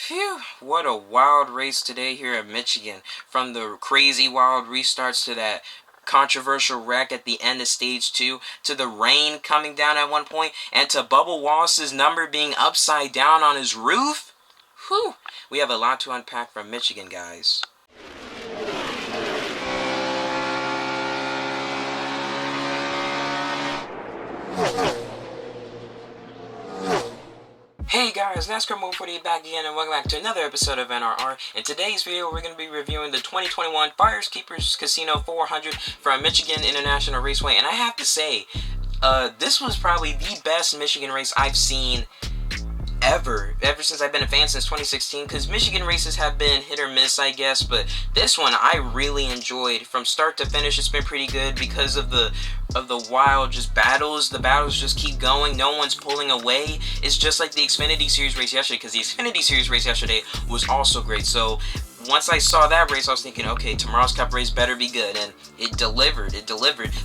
Phew, what a wild race today here at Michigan. From the crazy wild restarts to that controversial wreck at the end of stage 2, to the rain coming down at one point, and to Bubba Wallace's number being upside down on his roof. Whew, we have a lot to unpack from Michigan, guys. Hey guys, NASCAR Mode 48 back again, and welcome back to another episode of NRR. In today's video, we're going to be reviewing the 2021 Firekeepers Casino 400 from Michigan International Raceway. And I have to say, this was probably the best Michigan race I've seen ever since I've been a fan since 2016, because Michigan races have been hit or miss, I guess, but this one I really enjoyed. From start to finish, it's been pretty good because of the wild just battles. The battles just keep going. No one's pulling away. It's just like the Xfinity Series race yesterday, because the Xfinity Series race yesterday was also great. So once I saw that race, I was thinking, okay, tomorrow's Cup race better be good, and it delivered.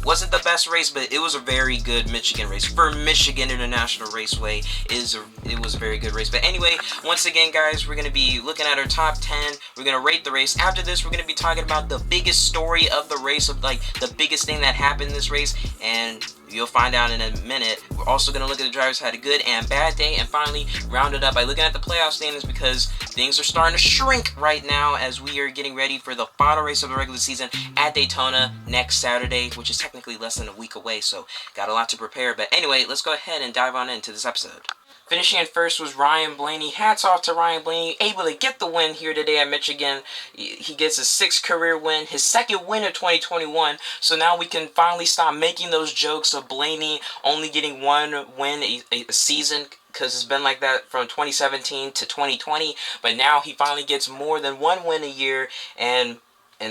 Wasn't the best race, but it was a very good Michigan race. For Michigan International Raceway, it was a very good race. But anyway, once again, guys, we're going to be looking at our top 10. We're going to rate the race. After this, we're going to be talking about the biggest story of the race, of like the biggest thing that happened in this race, and you'll find out in a minute. We're also going to look at the drivers who had a good and bad day, and finally round it up by looking at the playoff standings, because things are starting to shrink right now as we are getting ready for the final race of the regular season at Daytona next Saturday, which is technically less than a week away, so got a lot to prepare. But anyway, let's go ahead and dive on into this episode. Finishing in first was Ryan Blaney. Hats off to Ryan Blaney, able to get the win here today at Michigan. He gets a 6th career win, his 2nd win of 2021. So now we can finally stop making those jokes of Blaney only getting one win a season, because it's been like that from 2017 to 2020. But now he finally gets more than one win a year, and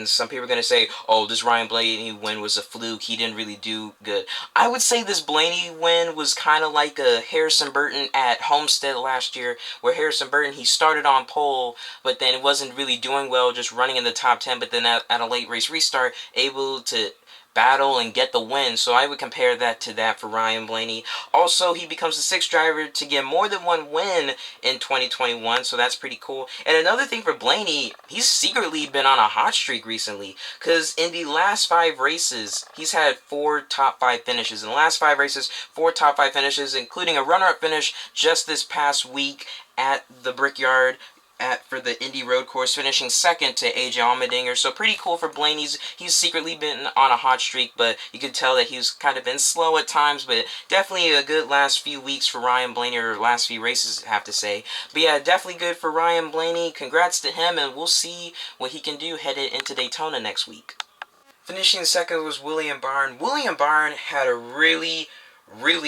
some people are going to say, oh, this Ryan Blaney win was a fluke. He didn't really do good. I would say this Blaney win was kind of like a Harrison Burton at Homestead last year, where Harrison Burton, he started on pole, but then it wasn't really doing well, just running in the top 10, but then at a late race restart, able to battle and get the win. So I would compare that to that for Ryan Blaney. Also, he becomes the 6th driver to get more than one win in 2021, so that's pretty cool. And another thing for Blaney, he's secretly been on a hot streak recently, because in the last 5 races, he's had 4 top 5 finishes. In the last 5 races, 4 top 5 finishes, including a runner-up finish just this past week at the Brickyard for the Indy Road Course, finishing 2nd to AJ Allmendinger. So pretty cool for Blaine. He's secretly been on a hot streak, but you could tell that he's kind of been slow at times, but definitely a good last few weeks for Ryan Blaney, or last few races, I have to say. But yeah, definitely good for Ryan Blaney. Congrats to him, and we'll see what he can do headed into Daytona next week. Finishing 2nd was William Byron. William Byron had a really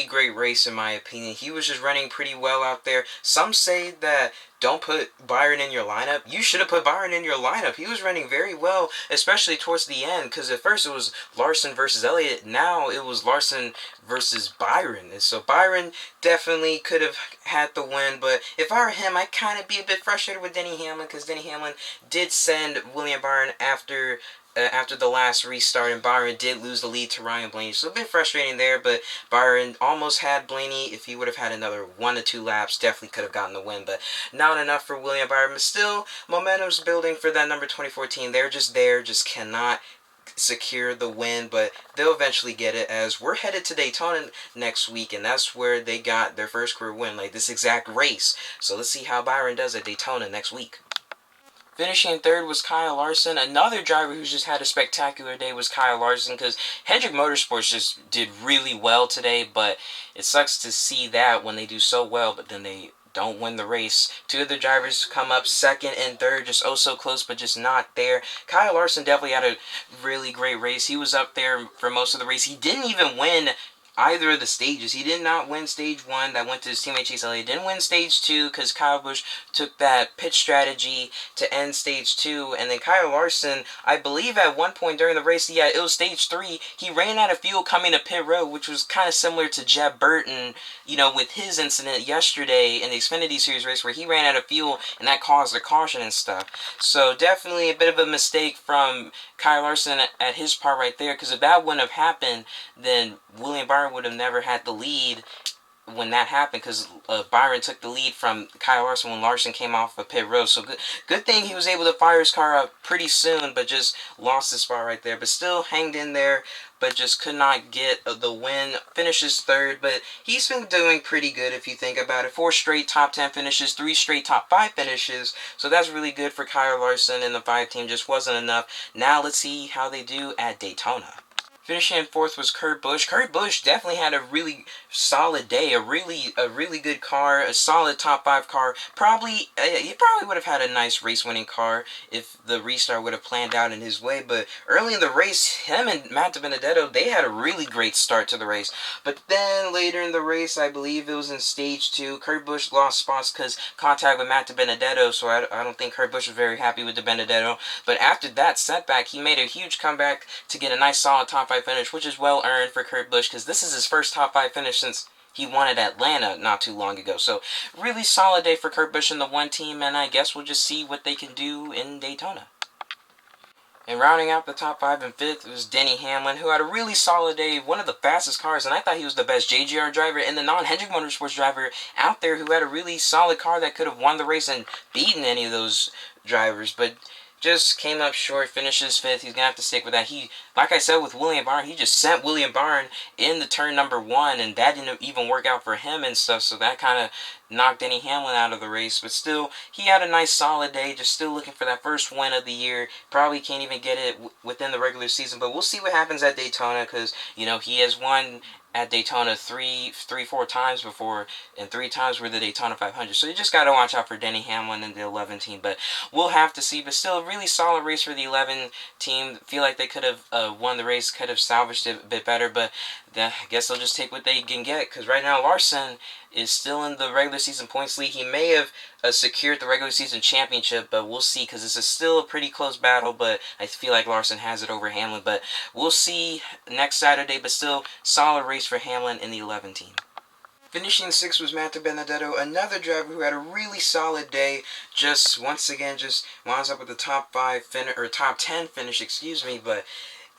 great race, in my opinion. He was just running pretty well out there. Some say that don't put Byron in your lineup. You should have put Byron in your lineup. He was running very well, especially towards the end, because at first it was Larson versus Elliott. Now it was Larson versus Byron. And so Byron definitely could have had the win, but if I were him, I'd kind of be a bit frustrated with Denny Hamlin, because Denny Hamlin did send William Byron after the last restart, and Byron did lose the lead to Ryan Blaney. So a bit frustrating there, but Byron almost had Blaney. If he would have had another 1 to 2 laps, definitely could have gotten the win, but not enough for William Byron. But still, momentum's building for that number 2014. They're just there, just cannot secure the win, but they'll eventually get it, as we're headed to Daytona next week, and that's where they got their first career win, like this exact race. So let's see how Byron does at Daytona next week. Finishing 3rd was Kyle Larson. Another driver who's just had a spectacular day was Kyle Larson, because Hendrick Motorsports just did really well today, but it sucks to see that when they do so well, but then they don't win the race. 2 other drivers come up 2nd and 3rd, just oh so close, but just not there. Kyle Larson definitely had a really great race. He was up there for most of the race. He didn't even win either of the stages. He did not win stage 1. That went to his teammate Chase Elliott. Didn't win stage 2 because Kyle Busch took that pit strategy to end stage 2. And then Kyle Larson, I believe at one point during the race, yeah, it was stage 3. He ran out of fuel coming to pit road, which was kind of similar to Jeb Burton, with his incident yesterday in the Xfinity Series race, where he ran out of fuel and that caused a caution and stuff. So definitely a bit of a mistake from Kyle Larson at his part right there, because if that wouldn't have happened, then William Byron would have never had the lead when that happened, because Byron took the lead from Kyle Larson when Larson came off of pit road. So good thing he was able to fire his car up pretty soon, but just lost the spot right there. But still hanged in there, but just could not get the win. Finishes third, but he's been doing pretty good if you think about it. 4 straight top 10 finishes, 3 straight top 5 finishes. So that's really good for Kyle Larson and the 5 team. Just wasn't enough. Now let's see how they do at Daytona. Finishing in fourth was Kurt Busch. Kurt Busch definitely had a really solid day, a really good car, a solid top 5 car. He probably would have had a nice race winning car if the restart would have planned out in his way. But early in the race, him and Matt DiBenedetto, they had a really great start to the race. But then later in the race, I believe it was in stage 2, Kurt Busch lost spots because contact with Matt DiBenedetto. So I don't think Kurt Busch was very happy with DiBenedetto. But after that setback, he made a huge comeback to get a nice solid top 5 finish, which is well earned for Kurt Busch because this is his first top 5 finish since he won at Atlanta not too long ago. So really solid day for Kurt Busch and the 1 team, and I guess we'll just see what they can do in Daytona. And rounding out the top 5 and 5th was Denny Hamlin, who had a really solid day, one of the fastest cars, and I thought he was the best JGR driver and the non-Hendrick Motorsports driver out there who had a really solid car that could have won the race and beaten any of those drivers, but just came up short, finishes 5th. He's going to have to stick with that. Like I said with William Byron, he just sent William Byron in the turn number 1, and that didn't even work out for him and stuff, so that kind of knocked Denny Hamlin out of the race. But still, he had a nice solid day, just still looking for that first win of the year. Probably can't even get it within the regular season, but we'll see what happens at Daytona, because, he has won at Daytona 4 times before, and 3 times were the Daytona 500. So you just got to watch out for Denny Hamlin and the 11 team. But we'll have to see. But still, a really solid race for the 11 team. Feel like they could have won the race, could have salvaged it a bit better. But I guess they'll just take what they can get. Because right now, Larson is still in the regular season points lead. He may have secured the regular season championship, but we'll see, because this is still a pretty close battle, but I feel like Larson has it over Hamlin. But we'll see next Saturday, but still solid race for Hamlin in the 11 team. Finishing 6th was Matt DiBenedetto, another driver who had a really solid day. Once again, winds up with the top 10 finish, but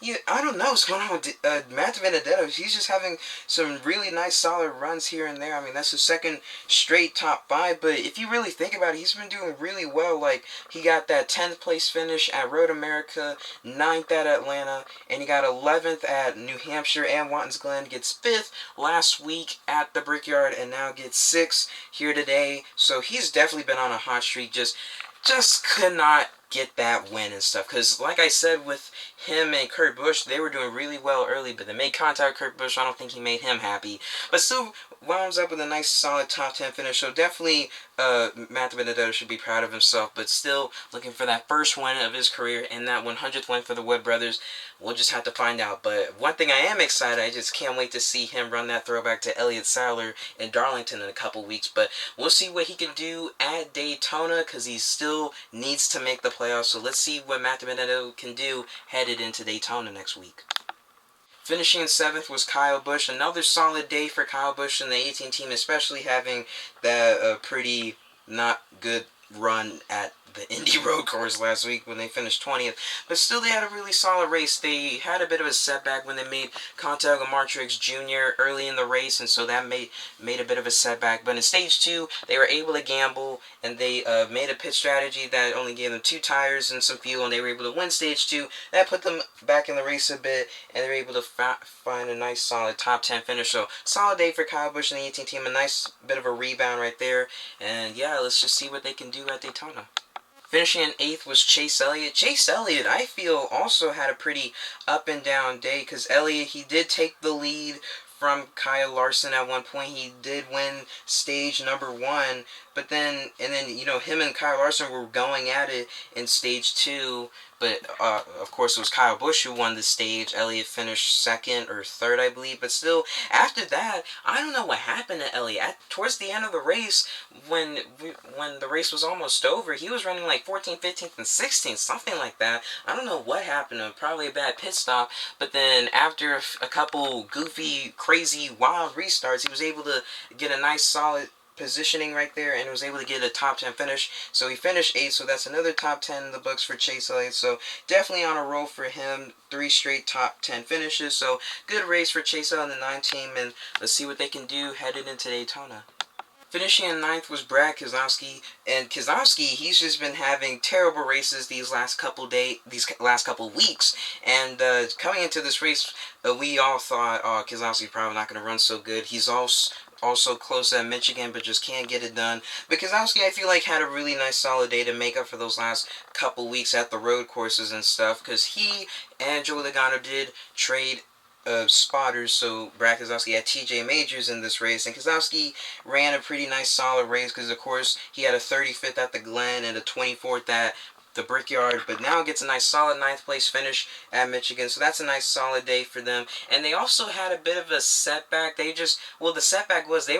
yeah, I don't know what's going on with Matt DiBenedetto. He's just having some really nice solid runs here and there. I mean, that's his second straight top 5, but if you really think about it, he's been doing really well. Like, he got that 10th place finish at Road America, 9th at Atlanta, and he got 11th at New Hampshire and Watkins Glen, gets 5th last week at the Brickyard, and now gets 6th here today. So he's definitely been on a hot streak, just could not get that win and stuff. Because like I said, with him and Kurt Busch, they were doing really well early, but they made contact with Kurt Busch. I don't think he made him happy. But still winds up with a nice solid top 10 finish. So definitely Matt DiBenedetto should be proud of himself, but still looking for that first win of his career and that 100th win for the Wood Brothers. We'll just have to find out. But one thing I am excited, I just can't wait to see him run that throwback to Elliott Sadler in Darlington in a couple weeks. But we'll see what he can do at Daytona, because he still needs to make the playoffs. So let's see what Matt DiBenedetto can do headed into Daytona next week. Finishing in 7th was Kyle Busch. Another solid day for Kyle Busch and the 18 team, especially having that pretty not good run at the Indy Road Course last week when they finished 20th. But still, they had a really solid race. They had a bit of a setback when they made contact with Mark Truex Jr. early in the race, and so that made a bit of a setback. But in Stage 2, they were able to gamble, and they made a pit strategy that only gave them 2 tires and some fuel, and they were able to win Stage 2. That put them back in the race a bit, and they were able to find a nice solid top 10 finish. So solid day for Kyle Busch and the 18 team. A nice bit of a rebound right there. And yeah, let's just see what they can do at Daytona. Finishing in 8th was Chase Elliott. Chase Elliott, I feel, also had a pretty up and down day, because Elliott, he did take the lead from Kyle Larson at one point. He did win stage number 1, but then him and Kyle Larson were going at it in stage 2. But of course, it was Kyle Busch who won the stage. Elliott finished 2nd or 3rd, I believe. But still, after that, I don't know what happened to Elliott. Towards the end of the race, when the race was almost over, he was running like 14th, 15th, and 16th, something like that. I don't know what happened to him. Probably a bad pit stop. But then after a couple goofy, crazy, wild restarts, he was able to get a nice, solid positioning right there and was able to get a top 10 finish. So he finished 8th, so that's another top 10 in the books for Chase Elliott. So definitely on a roll for him. 3 straight top 10 finishes. So good race for Chase Elliott and the 9 team, and let's see what they can do headed into Daytona. Finishing in 9th was Brad Keselowski, and Keselowski, he's just been having terrible races these last couple weeks, and coming into this race, we all thought, oh, Keselowski's probably not going to run so good. He's also close at Michigan, but just can't get it done. But Keselowski, I feel like, had a really nice solid day to make up for those last couple weeks at the road courses and stuff, because he and Joey Logano did trade spotters, so Brad Keselowski had TJ Majors in this race, and Keselowski ran a pretty nice solid race because, of course, he had a 35th at the Glen and a 24th at the Brickyard, but now gets a nice solid 9th place finish at Michigan, so that's a nice solid day for them. And they also had a bit of a setback. The setback was they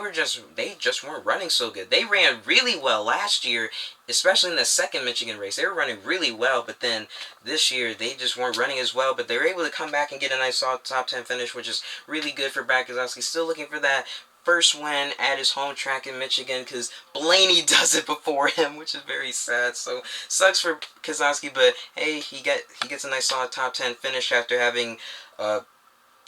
just weren't running so good. They ran really well last year, especially in the second Michigan race. They were running really well, but then this year they just weren't running as well, but they were able to come back and get a nice solid top 10 finish, which is really good for Brad Keselowski. Still looking for that first win at his home track in Michigan, because Blaney does it before him, which is very sad. So sucks for Keselowski, but hey, he gets a nice solid top 10 finish after having a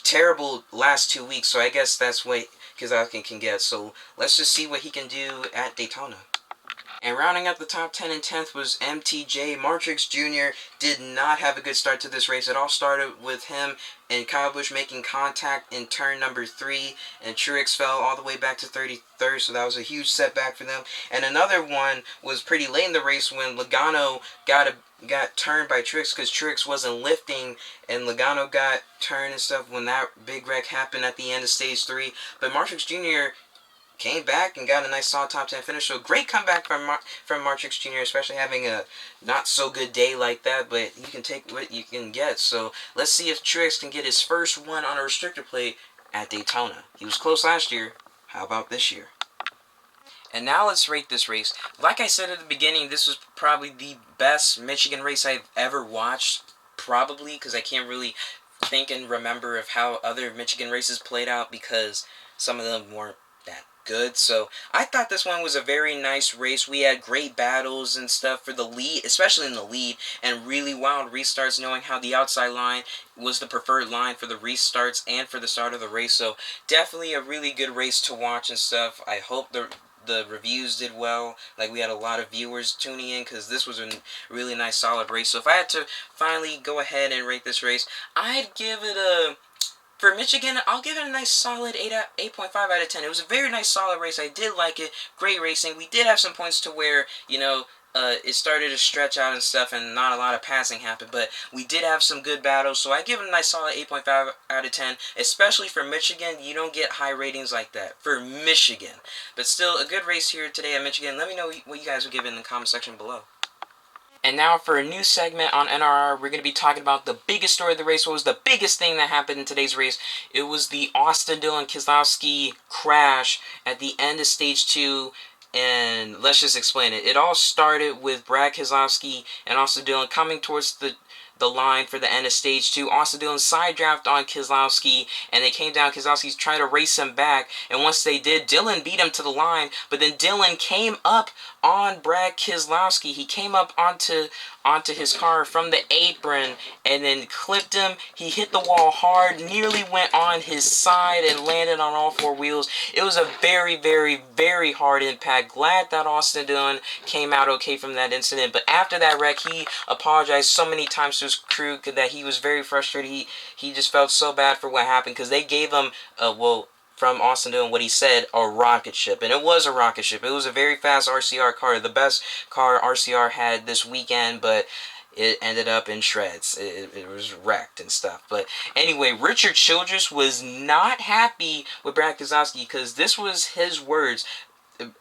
terrible last 2 weeks. So I guess that's what Keselowski can get. So let's just see what he can do at Daytona. And rounding out the top 10 and 10th was MTJ. Martrix Jr. did not have a good start to this race. It all started with him and Kyle Busch making contact in turn number 3, and Truex fell all the way back to 33rd, so that was a huge setback for them. And another one was pretty late in the race when Logano got turned by Truex because Truex wasn't lifting, and Logano got turned and stuff when that big wreck happened at the end of stage 3. But Martrix Jr. came back and got a nice solid top 10 finish. So great comeback from Martrix Jr., especially having a not so good day like that, but you can take what you can get. So let's see if Truex can get his first one on a restrictor plate at Daytona. He was close last year. How about this year? And now let's rate this race. Like I said at the beginning, this was probably the best Michigan race I've ever watched. Probably, because I can't really think and remember of how other Michigan races played out, because some of them weren't that good. So I thought this one was a very nice race. We had great battles and stuff for the lead, especially in the lead, and really wild restarts, knowing how the outside line was the preferred line for the restarts and for the start of the race. So definitely a really good race to watch and stuff. I hope the reviews did well. Like, we had a lot of viewers tuning in because this was a really nice solid race. So if I had to finally go ahead and rate this race, I'd give it for Michigan, I'll give it a nice solid 8.5 out of 10. It was a very nice solid race. I did like it. Great racing. We did have some points to where, it started to stretch out and stuff, and not a lot of passing happened, but we did have some good battles, so I give it a nice solid 8.5 out of 10, especially for Michigan. You don't get high ratings like that for Michigan, but still a good race here today at Michigan. Let me know what you guys would give it in the comment section below. And now for a new segment on NRR, we're going to be talking about the biggest story of the race. What was the biggest thing that happened in today's race? It was the Austin Dillon Keselowski crash at the end of stage 2. And let's just explain it. It all started with Brad Keselowski and Austin Dillon coming towards the line for the end of stage 2. Austin Dillon side draft on Keselowski, and they came down. Keselowski's trying to race him back, and once they did, Dillon beat him to the line, but then Dillon came up on Brad Keselowski. He came up onto his car from the apron and then clipped him. He hit the wall hard, nearly went on his side and landed on all 4 wheels. It was a very, very, very hard impact. Glad that Austin Dillon came out okay from that incident, but after that wreck, he apologized so many times to his crew that he was very frustrated. He just felt so bad for what happened, because they gave him from Austin Dillon, what he said, a rocket ship. And it was a rocket ship. It was a very fast RCR car, the best car RCR had this weekend, but it ended up in shreds. It was wrecked and stuff. But anyway, Richard Childress was not happy with Brad Keselowski, because this was his words.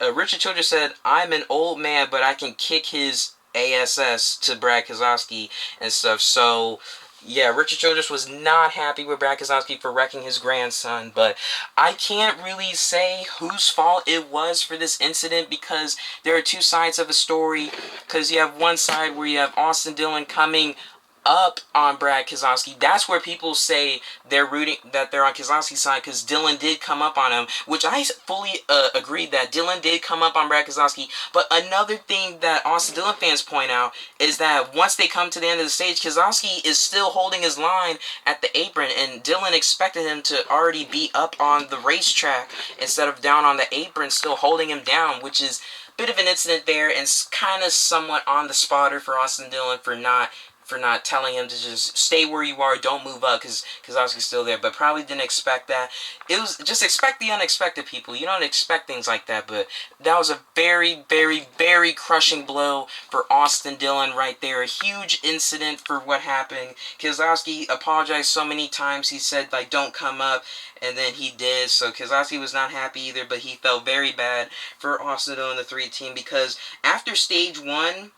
Richard Childress said, "I'm an old man, but I can kick his ASS," to Brad Keselowski and stuff. So yeah, Richard Childress was not happy with Brad Keselowski for wrecking his grandson, but I can't really say whose fault it was for this incident, because there are two sides of the story. Because you have one side where you have Austin Dillon coming up on Brad Keselowski. That's where people say they're rooting, that they're on Keselowski's side, because Dylan did come up on him, which I fully agree that Dylan did come up on Brad Keselowski. But another thing that Austin Dillon fans point out is that once they come to the end of the stage, Keselowski is still holding his line at the apron, and Dylan expected him to already be up on the racetrack instead of down on the apron, still holding him down, which is a bit of an incident there, and kind of somewhat on the spotter for Austin Dillon for not telling him to just stay where you are, don't move up, because Keselowski's still there, but probably didn't expect that. It was just expect the unexpected, people. You don't expect things like that, but that was a very, very, very crushing blow for Austin Dillon right there. A huge incident for what happened. Keselowski apologized so many times. He said, like, don't come up, and then he did. So Keselowski was not happy either, but he felt very bad for Austin Dillon, the 3 team, because after stage 1,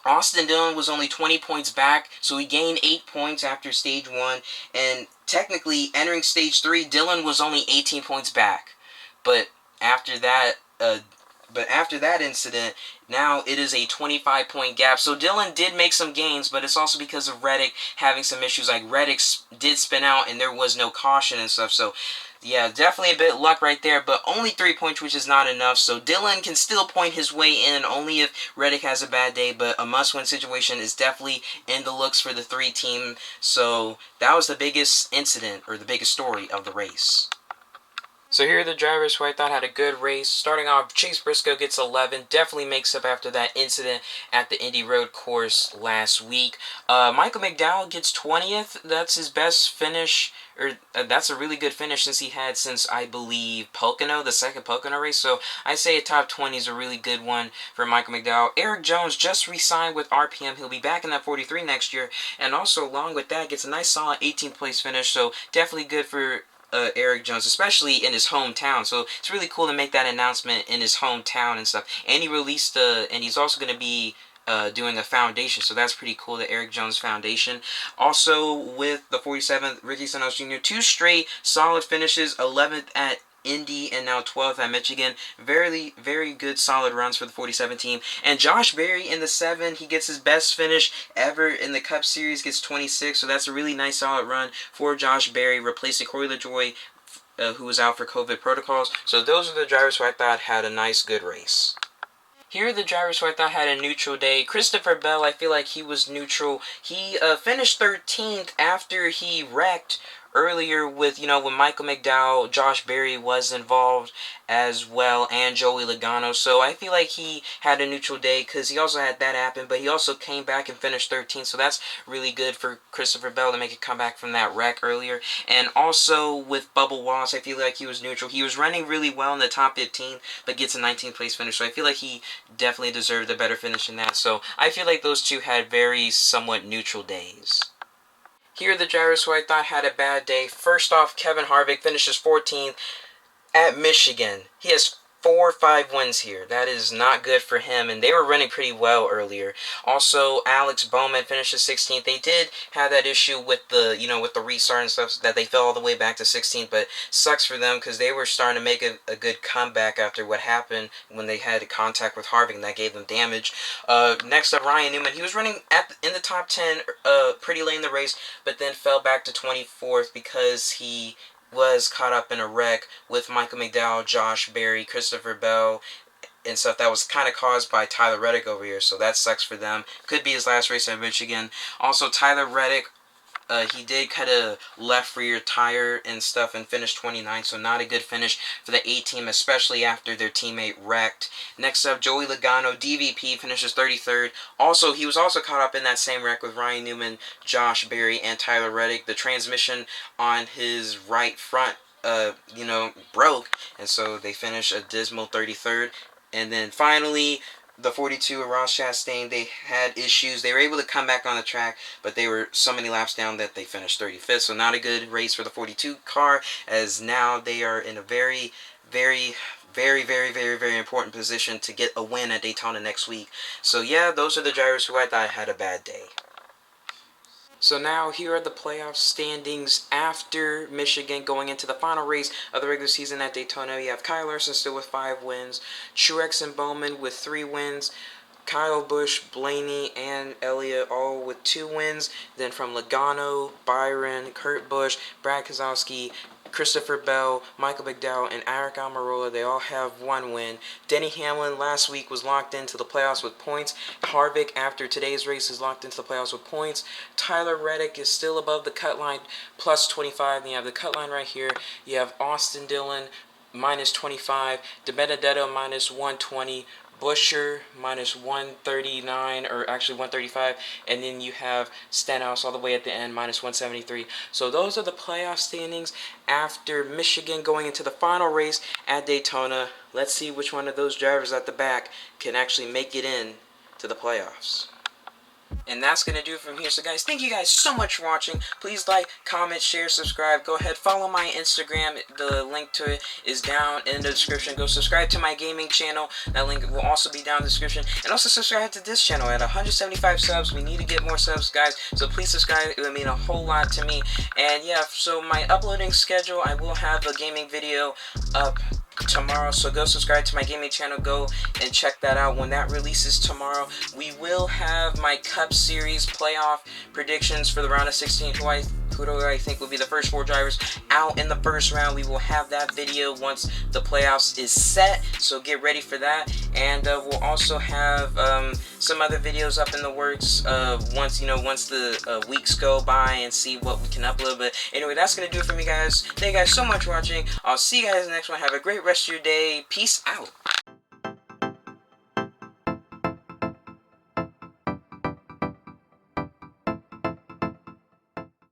Austin Dillon was only 20 points back, so he gained 8 points after stage 1, and technically entering stage 3, Dillon was only 18 points back. But after that, incident, now it is a 25-point gap. So Dillon did make some gains, but it's also because of Reddick having some issues. Like, Reddick did spin out, and there was no caution and stuff. So yeah, definitely a bit of luck right there, but only 3 points, which is not enough. So Dillon can still point his way in, only if Reddick has a bad day, but a must-win situation is definitely in the looks for the 3 team. So that was the biggest incident, or the biggest story of the race. So here are the drivers who I thought had a good race. Starting off, Chase Briscoe gets 11. Definitely makes up after that incident at the Indy Road Course last week. Michael McDowell gets 20th. That's his best finish. That's a really good finish since I believe Pocono, the second Pocono race. So I say a top 20 is a really good one for Michael McDowell. Eric Jones just re-signed with RPM. He'll be back in that 43 next year. And also along with that, gets a nice solid 18th place finish. So definitely good for Eric Jones, especially in his hometown. So it's really cool to make that announcement in his hometown and stuff. And he released and he's also going to be doing a foundation, so that's pretty cool, the Eric Jones Foundation. Also with the 47th, Ricky Stenhouse Jr., 2 straight solid finishes, 11th at Indy and now 12th at Michigan. Very, very good solid runs for the 47 team. And Josh Berry in the 7, he gets his best finish ever in the Cup Series, gets 26, so that's a really nice solid run for Josh Berry, replacing Corey LaJoie, who was out for COVID protocols. So those are the drivers who I thought had a nice, good race. Here are the drivers who I thought had a neutral day. Christopher Bell, I feel like he was neutral. He finished 13th after he wrecked earlier with, when Michael McDowell, Josh Berry was involved as well, and Joey Logano. So I feel like he had a neutral day because he also had that happen, but he also came back and finished 13th. So that's really good for Christopher Bell to make a comeback from that wreck earlier. And also with Bubba Wallace, I feel like he was neutral. He was running really well in the top 15, but gets a 19th place finish. So I feel like he definitely deserved a better finish than that. So I feel like those two had very somewhat neutral days. Here are the drivers who I thought had a bad day. First off, Kevin Harvick finishes 14th at Michigan. He has 4 or 5 wins here. That is not good for him, and they were running pretty well earlier. Also, Alex Bowman finishes 16th. They did have that issue with the, with the restart and stuff, that they fell all the way back to 16th, but sucks for them because they were starting to make a good comeback after what happened when they had contact with Harvick, and that gave them damage. Next up, Ryan Newman. He was running in the top 10 pretty late in the race, but then fell back to 24th because he was caught up in a wreck with Michael McDowell, Josh Berry, Christopher Bell, and stuff that was kind of caused by Tyler Reddick over here, so that sucks for them. Could be his last race at Michigan. Also, Tyler Reddick, he did cut a left rear tire and stuff and finished 29th, so not a good finish for the A team, especially after their teammate wrecked. Next up, Joey Logano, DVP, finishes 33rd. Also, he was also caught up in that same wreck with Ryan Newman, Josh Berry, and Tyler Reddick. The transmission on his right front, broke, and so they finished a dismal 33rd. And then finally, the 42 of Ross Chastain, they had issues. They were able to come back on the track, but they were so many laps down that they finished 35th. So not a good race for the 42 car, as now they are in a very, very, very, very, very, very important position to get a win at Daytona next week. So yeah, those are the drivers who I thought had a bad day. So now here are the playoff standings after Michigan going into the final race of the regular season at Daytona. You have Kyle Larson still with 5 wins, Truex and Bowman with 3 wins, Kyle Busch, Blaney, and Elliott all with 2 wins. Then from Logano, Byron, Kurt Busch, Brad Keselowski, Christopher Bell, Michael McDowell, and Eric Almirola, they all have 1 win. Denny Hamlin last week was locked into the playoffs with points. Harvick, after today's race, is locked into the playoffs with points. Tyler Reddick is still above the cut line, plus 25. And you have the cut line right here. You have Austin Dillon, minus 25. DiBenedetto, minus 120. Busher minus 139, or actually 135, and then you have Stenhouse all the way at the end, minus 173. So those are the playoff standings after Michigan going into the final race at Daytona. Let's see which one of those drivers at the back can actually make it in to the playoffs. And that's going to do it from here. So guys, thank you guys so much for watching. Please like, comment, share, subscribe. Go ahead, follow my Instagram. The link to it is down in the description. Go subscribe to my gaming channel. That link will also be down in the description. And also subscribe to this channel. At 175 subs, we need to get more subs, guys. So please subscribe. It would mean a whole lot to me. And yeah, so my uploading schedule, I will have a gaming video up tomorrow, so go subscribe to my gaming channel. Go and check that out when that releases tomorrow. We will have my Cup Series playoff predictions for the round of 16. Who do I think will be the first 4 drivers out in the first round. We will have that video once the playoffs is set, so get ready for that. And we'll also have some other videos up in the works once the weeks go by, and see what we can upload. But anyway, that's gonna do it for me, guys. Thank you guys so much for watching. I'll see you guys in the next one. Have a great rest of your day. Peace out.